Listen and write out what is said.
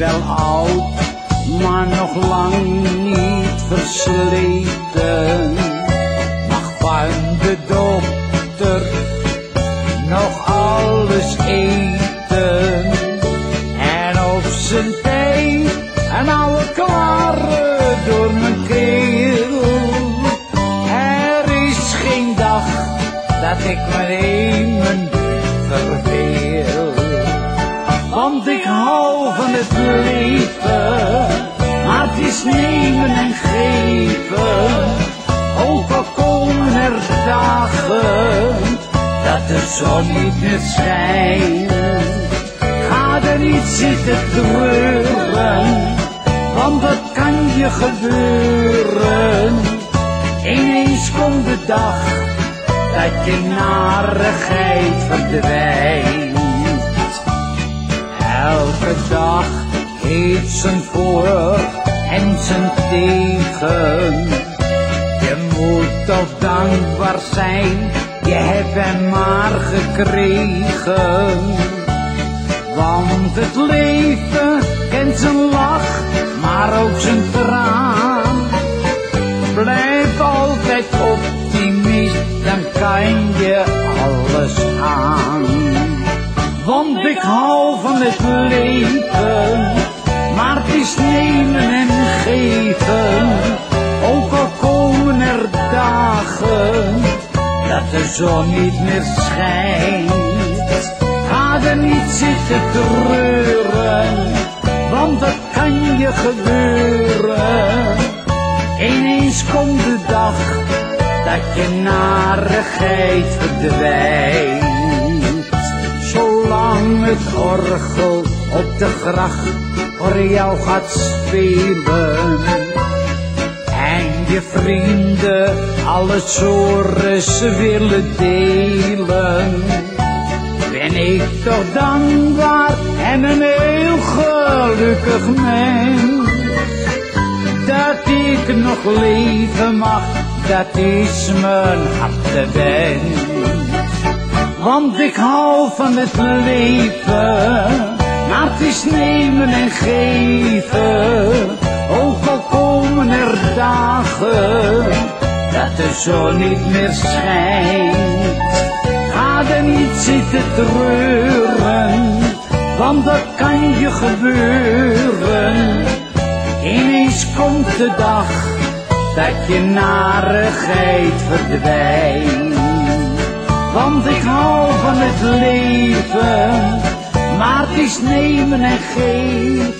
wel oud, maar nog lang niet versleten. Mag van de dokter nog alles eten. En op zijn thee een oude klare door mijn keel. Er is geen dag dat ik me nemen verveel. Want ik hou van het leven, maar het is nemen en geven. Ook al komen er dagen dat de zon niet meer schijnt. Ga er niet zitten treuren, want dat kan je gebeuren. Ineens komt de dag dat je narigheid verdwijnt. Elke dag heeft zijn voor en zijn tegen. Je moet toch dankbaar zijn, je hebt hem maar gekregen. Want het leven kent zijn lach, maar ook zijn traan. Blijf altijd optimist, dan kan je alles aan. Want ik hou van het leven, maar het is nemen en geven. Ook al komen er dagen dat de zon niet meer schijnt. Ga er niet zitten treuren, want dat kan je gebeuren. Ineens komt de dag dat je narigheid verdwijnt. Zolang het orgel op de gracht voor jou gaat spelen en je vrienden alle sores willen delen, ben ik toch dankbaar en een heel gelukkig mens. Dat ik nog leven mag, dat is mijn hartewens. Want ik hou van het leven, maar het is nemen en geven. Ook al komen er dagen dat de zon niet meer schijnt. Ga er niet zitten treuren, want dat kan je gebeuren. Ineens komt de dag dat je narigheid verdwijnt. Want ik hou van het leven, maar het is nemen en geven.